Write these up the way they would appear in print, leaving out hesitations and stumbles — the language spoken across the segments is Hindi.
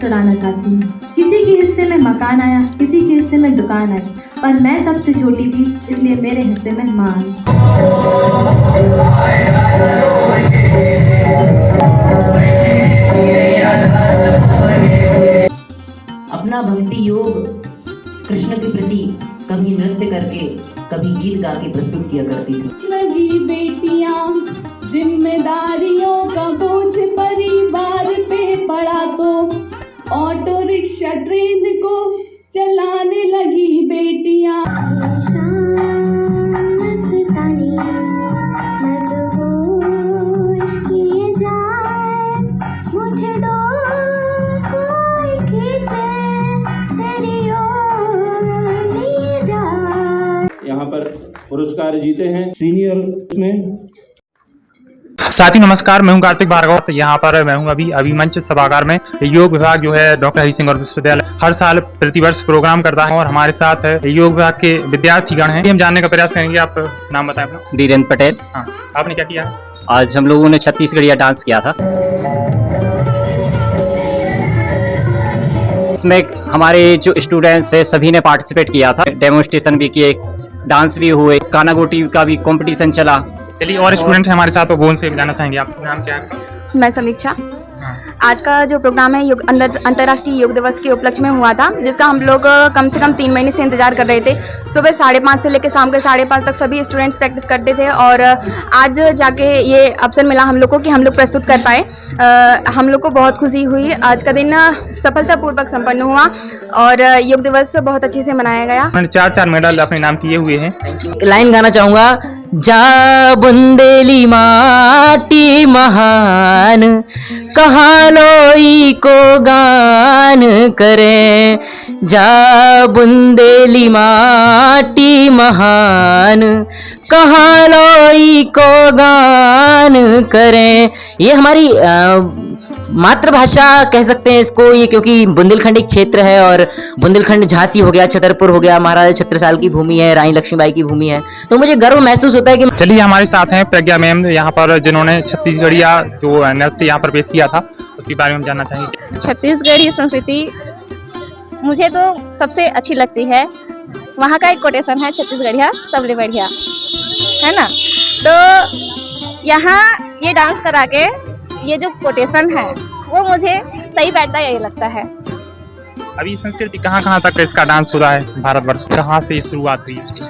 चलाना चाहती हूँ। किसी के हिस्से में मकान आया, किसी के हिस्से में दुकान आई, पर मैं सबसे छोटी थी, इसलिए मेरे हिस्से में माँ आई। अपना भक्ति योग कृष्ण के प्रति कभी नृत्य करके, कभी गीत गा के प्रस्तुत किया करती थी। लगी बेटियां, जिम्मेदारियों का बोझ परिवार पे पड़ा तो ऑटो रिक्शा ट्रेन को चलाने लगी बेटियां। यहाँ पर पुरस्कार जीते हैं सीनियर में। साथी नमस्कार, मैं हूं कार्तिक भार्गव। तो यहाँ पर मैं हूं अभी मंच सभागार में। योग विभाग जो है डॉक्टर हरि सिंह और विश्वविद्यालय हर साल प्रतिवर्ष प्रोग्राम करता है और हमारे साथ योग विभाग के विद्यार्थीगण हैं। हम जानने का प्रयास करेंगे। आप नाम बताएं अपना। धीरेन्द्र पटेल। हाँ, आपने क्या किया? आज हम लोगों ने छत्तीसगढ़िया डांस किया था। इसमें हमारे जो स्टूडेंट्स है सभी ने पार्टिसिपेट किया था। डेमोन्स्ट्रेशन भी किए, डांस भी हुए, गाना गोटी का भी कंपटीशन चला। चलिए, और स्टूडेंट है हमारे साथ, वो उनसे भी जानना चाहेंगे। आपका नाम क्या है? मैं समीक्षा। आज का जो प्रोग्राम है अंतर्राष्ट्रीय योग दिवस के उपलक्ष्य में हुआ था, जिसका हम लोग कम से कम 3 महीने से इंतजार कर रहे थे। सुबह 5:30 से लेकर शाम के 5:30 तक सभी स्टूडेंट्स प्रैक्टिस करते थे और आज जाके ये अवसर मिला हम लोग को कि हम लोग प्रस्तुत कर पाए। हम लोग को बहुत खुशी हुई। आज का दिन सफलतापूर्वक संपन्न हुआ और योग दिवस बहुत अच्छे से मनाया गया। 4 मेडल अपने नाम किए हुए हैं। लाइन गाना चाहूंगा। जा बुंदेली माटी महान, कहाँ लोई को गान करे। जा बुंदेली माटी महान, कहाँ लोई को गान करे। ये हमारी मातृभाषा कह सकते हैं इसको, ये क्योंकि बुंदेलखंड एक क्षेत्र है और बुंदेलखंड झांसी हो गया, छतरपुर हो गया, महाराजा छत्रसाल की भूमि है, रानी लक्ष्मीबाई की भूमि है, तो मुझे गर्व महसूस होता है कि। चलिए, हमारे साथ हैं प्रज्ञा मैम यहाँ पर, जिन्होंने छत्तीसगढ़िया जो नृत्य यहाँ पर पेश किया था, उसके बारे में जानना चाहेंगे। छत्तीसगढ़ी संस्कृति मुझे तो सबसे अच्छी लगती है। वहाँ का एक कोटेशन है, छत्तीसगढ़िया सबले बढ़िया, है ना। तो यहाँ ये डांस करा के ये जो कोटेशन है वो मुझे सही बैठता है, यही लगता है। अभी संस्कृति कहाँ तक इसका डांस हो रहा है भारतवर्ष? कहाँ से शुरुआत हुई इसकी?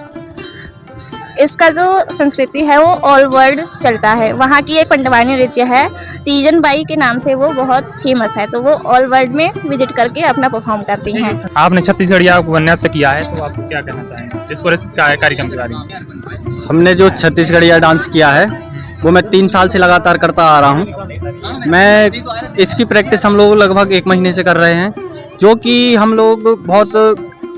इसका जो संस्कृति है वो ऑल वर्ल्ड चलता है। वहाँ की एक पंडवानी नृत्य है, तीजन बाई के नाम से वो बहुत फेमस है, तो वो ऑल वर्ल्ड में विजिट करके अपना परफॉर्म करती हैं। आपने छत्तीसगढ़िया नृत्य किया है, तो आप क्या कहना चाहेंगे इस कार्यक्रम के बारे में? हमने जो छत्तीसगढ़िया डांस किया है वो मैं 3 साल से लगातार करता आ रहा हूँ। मैं इसकी प्रैक्टिस हम लोग लगभग 1 महीने से कर रहे हैं, जो कि हम लोग बहुत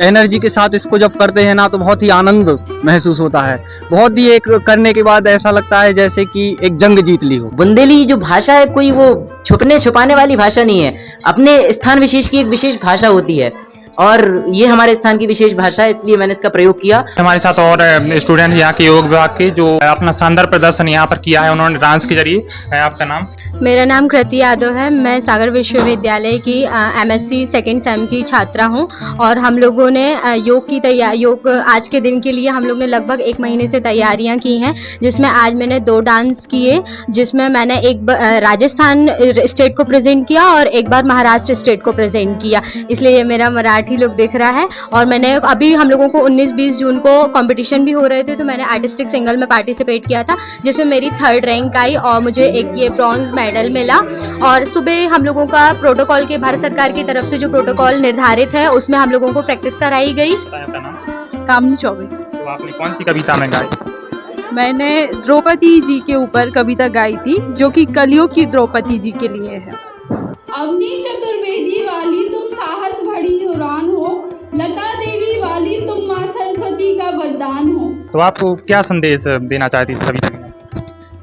एनर्जी के साथ इसको जब करते हैं ना, तो बहुत ही आनंद महसूस होता है। बहुत ही एक करने के बाद ऐसा लगता है जैसे कि एक जंग जीत ली हो। बुंदेली जो भाषा है कोई वो छुपने छुपाने वाली भाषा नहीं है, अपने स्थान विशेष की एक विशेष भाषा होती है और ये हमारे स्थान की विशेष भाषा है, इसलिए मैंने इसका प्रयोग किया। हमारे साथ और स्टूडेंट यहाँ के योग विभाग के जो अपना शानदार प्रदर्शन यहाँ पर किया है उन्होंने डांस के जरिए। आपका नाम? मेरा नाम कृति यादव है। मैं सागर विश्वविद्यालय की MSc सेकेंड सेम की छात्रा हूँ और हम लोगों ने योग आज के दिन के लिए हम लोग ने लगभग 1 महीने से तैयारियाँ की हैं, जिसमें आज मैंने 2 डांस किए, जिसमें मैंने एक राजस्थान स्टेट को प्रेजेंट किया और एक बार महाराष्ट्र स्टेट को प्रेजेंट किया, इसलिए ये मेरा मराठी लोग देख रहा है। और मैंने अभी हम लोगों को 19-20 जून को कंपटीशन भी हो रहे थे, तो मैंने आर्टिस्टिक सिंगल में पार्टिसिपेट किया था, जिसमें मेरी 3rd रैंक आई और मुझे एक ये ब्रॉन्ज मेडल मिला। और सुबह हम लोगों का प्रोटोकॉल के भारत सरकार की तरफ से जो प्रोटोकॉल निर्धारित है उसमें हम लोगों को प्रैक्टिस कराई गई। कामनी चौबे। तो आपने कौन सी कविता में गाई? मैंने द्रौपदी जी के ऊपर कविता गाई थी, जो कि कलियुग की द्रौपदी जी के लिए है। अवनी चतुर्वेदी वाली तुम साहस भरी उड़ान हो, लता देवी वाली तुम माँ सरस्वती का वरदान हो। तो आप क्या संदेश देना चाहती है इस कविता में?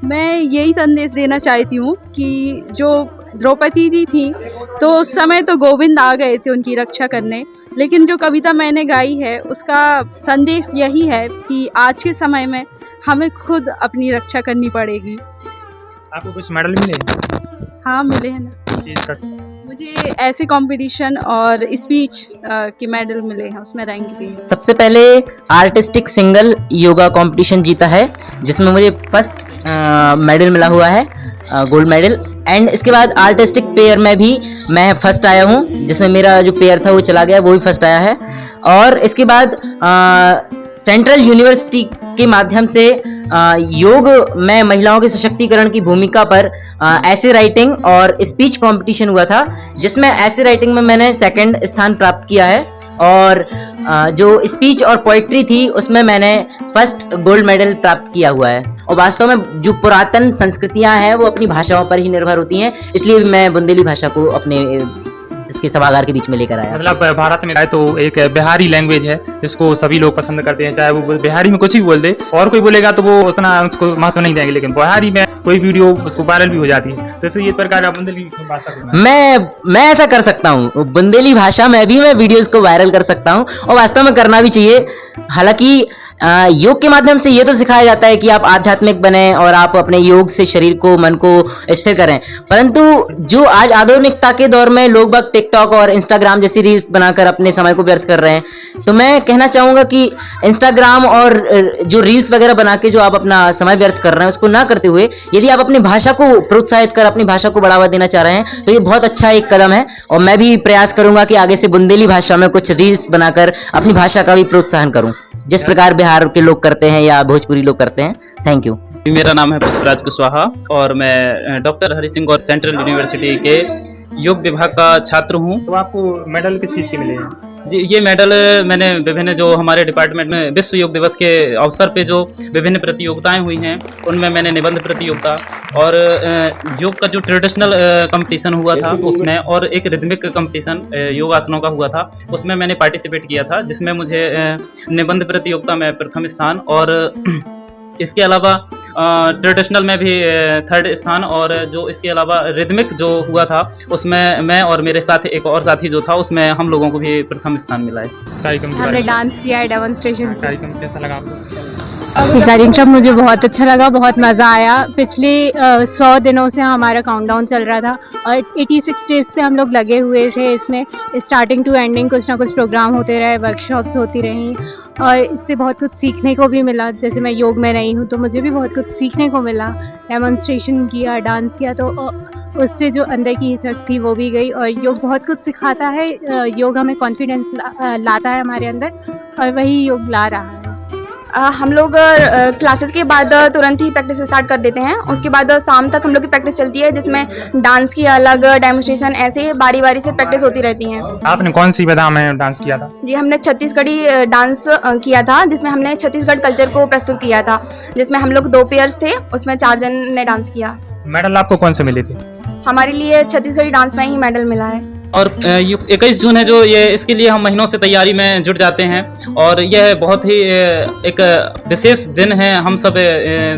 मैं यही संदेश देना चाहती हूँ कि जो द्रौपदी जी थी तो उस समय तो गोविंद आ गए थे उनकी रक्षा करने, लेकिन जो कविता मैंने गाई है उसका संदेश यही है कि आज के समय में हमें खुद अपनी रक्षा करनी पड़ेगी। आपको कुछ मेडल मिले? हाँ मिले हैं ना। चीज का? मुझे ऐसे कंपटीशन और स्पीच के मेडल मिले हैं, उसमें रैंक भी है। सबसे पहले आर्टिस्टिक सिंगल योगा कंपटीशन जीता है, जिसमें मुझे फर्स्ट मेडल मिला हुआ है, गोल्ड मेडल। एंड इसके बाद आर्टिस्टिक पेयर में भी मैं फर्स्ट आया हूँ, जिसमें मेरा जो पेयर था वो चला गया, वो भी फर्स्ट आया है। और इसके बाद सेंट्रल यूनिवर्सिटी के माध्यम से योग में महिलाओं के सशक्तिकरण की भूमिका पर ऐसे राइटिंग और स्पीच कंपटीशन हुआ था, जिसमें ऐसे राइटिंग में मैंने सेकंड स्थान प्राप्त किया है, और जो स्पीच और पोइट्री थी उसमें मैंने फर्स्ट गोल्ड मेडल प्राप्त किया हुआ है। और वास्तव में जो पुरातन संस्कृतियां हैं वो अपनी भाषाओं पर ही निर्भर होती हैं, इसलिए मैं बुंदेली भाषा को अपने इसके सभागार के बीच में लेकर आया। मतलब भारत में आए तो एक बिहारी लैंग्वेज है जिसको सभी लोग पसंद करते हैं, चाहे वो बिहारी में कुछ भी बोल दे, और कोई बोलेगा तो वो उतना उसको महत्व नहीं देंगे, लेकिन बिहारी में कोई वीडियो उसको वायरल भी हो जाती है। तो इसलिए इस प्रकार बुंदेली भाषा मैं ऐसा कर सकता हूँ, बुंदेली भाषा में भी मैं वीडियोस को वायरल कर सकता हूँ, और वास्तव में करना भी चाहिए। हालांकि योग के माध्यम से ये तो सिखाया जाता है कि आप आध्यात्मिक बने और आप अपने योग से शरीर को, मन को स्थिर करें, परंतु जो आज आधुनिकता के दौर में लोग बाग टिकटॉक और इंस्टाग्राम जैसी रील्स बनाकर अपने समय को व्यर्थ कर रहे हैं, तो मैं कहना चाहूँगा कि इंस्टाग्राम और जो रील्स वगैरह बना के जो आप अपना समय व्यर्थ कर रहे हैं उसको ना करते हुए यदि आप अपनी भाषा को प्रोत्साहित कर अपनी भाषा को बढ़ावा देना चाह रहे हैं तो ये बहुत अच्छा एक कदम है। और मैं भी प्रयास करूंगा कि आगे से बुंदेली भाषा में कुछ रील्स बनाकर अपनी भाषा का भी प्रोत्साहन करूं, जिस प्रकार बिहार के लोग करते हैं या भोजपुरी लोग करते हैं। Thank you. मेरा नाम है पुष्पराज कुशवाहा और मैं डॉक्टर हरि सिंह और सेंट्रल यूनिवर्सिटी के योग विभाग का छात्र हूँ। तो आपको मेडल किस चीज़ के मिले हैं? जी, ये मेडल मैंने विभिन्न जो हमारे डिपार्टमेंट में विश्व योग दिवस के अवसर पे जो विभिन्न प्रतियोगिताएं हुई हैं उनमें मैंने निबंध प्रतियोगिता और योग का जो ट्रेडिशनल कंपटीशन हुआ था उसमें, और एक रिदमिक कंपटीशन योगासनों का हुआ था उसमें मैंने पार्टिसिपेट किया था, जिसमें मुझे निबंध प्रतियोगिता में प्रथम स्थान और इसके अलावा ट्रेडिशनल में भी थर्ड स्थान, और जो इसके अलावा रिदमिक जो हुआ था उसमें मैं और मेरे साथ एक और साथी जो था उसमें हम लोगों को भी प्रथम स्थान मिला है। हमने डांस किया है, डेमोन्स्ट्रेशन। कार्यक्रम कैसा लगा आपको? कार्यक्रम मुझे बहुत अच्छा लगा, बहुत मज़ा आया। पिछले 100 दिनों से हमारा काउंटडाउन चल रहा था और 86 डेज से हम लोग लगे हुए थे इसमें, स्टार्टिंग टू एंडिंग कुछ ना कुछ प्रोग्राम होते रहे, वर्कशॉप्स होती रहीं, और इससे बहुत कुछ सीखने को भी मिला। जैसे मैं योग में नहीं हूँ तो मुझे भी बहुत कुछ सीखने को मिला, डेमोन्स्ट्रेशन किया, डांस किया, तो उससे जो अंदर की हिचक थी वो भी गई। और योग बहुत कुछ सिखाता है, योग हमें कॉन्फिडेंस लाता है हमारे अंदर, और वही योग ला रहा है। हम लोग क्लासेस के बाद तुरंत ही प्रैक्टिस स्टार्ट कर देते हैं। उसके बाद शाम तक हम लोग की प्रैक्टिस चलती है, जिसमें डांस की अलग, डेमोन्स्ट्रेशन, ऐसे बारी बारी से प्रैक्टिस होती रहती हैं। आपने कौन सी विधा में डांस किया था? जी, हमने छत्तीसगढ़ी डांस किया था, जिसमें हमने छत्तीसगढ़ कल्चर को प्रस्तुत किया था, जिसमें हम लोग 2 पेयर्स थे, उसमें 4 जन ने डांस किया। मेडल आपको कौन से मिले थे? हमारे लिए छत्तीसगढ़ी डांस में ही मेडल मिला है। और 21 जून है जो ये, इसके लिए हम महीनों से तैयारी में जुट जाते हैं, और यह बहुत ही एक विशेष दिन है हम सब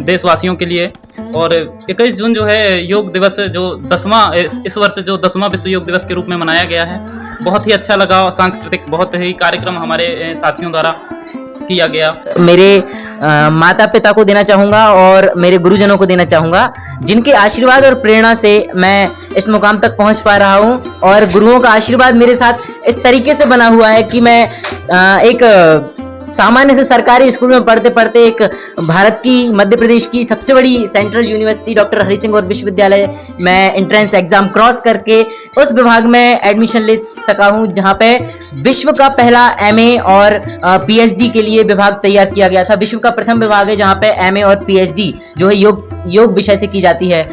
देशवासियों के लिए। और 21 जून जो है योग दिवस जो 10वां, इस वर्ष जो 10वां विश्व योग दिवस के रूप में मनाया गया है, बहुत ही अच्छा लगा। सांस्कृतिक बहुत ही कार्यक्रम हमारे साथियों द्वारा किया गया। मेरे माता पिता को देना चाहूँगा और मेरे गुरुजनों को देना चाहूँगा, जिनके आशीर्वाद और प्रेरणा से मैं इस मुकाम तक पहुँच पा रहा हूँ। और गुरुओं का आशीर्वाद मेरे साथ इस तरीके से बना हुआ है कि मैं एक सामान्य से सरकारी स्कूल में पढ़ते पढ़ते एक भारत की, मध्य प्रदेश की सबसे बड़ी central university doctor Hari Singh और विश्वविद्यालय में एंट्रेंस एग्जाम क्रॉस करके उस विभाग में एडमिशन ले सका हूं, जहां पे विश्व का पहला एमए और पीएचडी के लिए विभाग तैयार किया गया था। विश्व का प्रथम विभाग है जहां पे एमए और पीएचडी जो है योग विषय से की जाती है।